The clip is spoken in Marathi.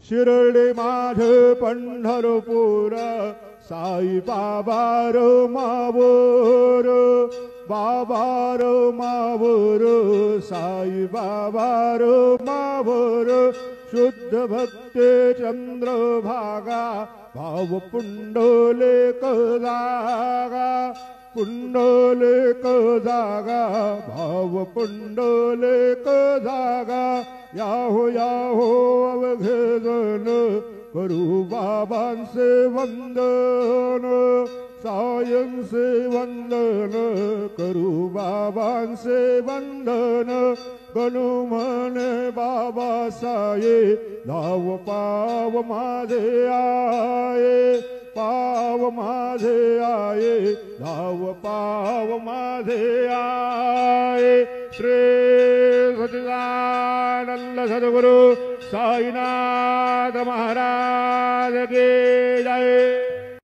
शिरडी माझे पंढरपूर साई बाबा रो मावोर बाबा रो मावोर साई बाबा रो मावोर शुद्ध भक्ते चंद्रभागा भाव पुंडलिक जागा पुंडलिक जागा भाव पुंडलिक जागा याहो याहो अवघे जन करू बाबांचे वंदन सायंचे वंदन करू बाबांचे वंदन गणू म्हणे बाबा साये धाव पाव माझे आये पाव माझे आये धाव पाव माझे आये श्री सच्चिदानंद सद्गुरु साईनाथ महाराज की जय।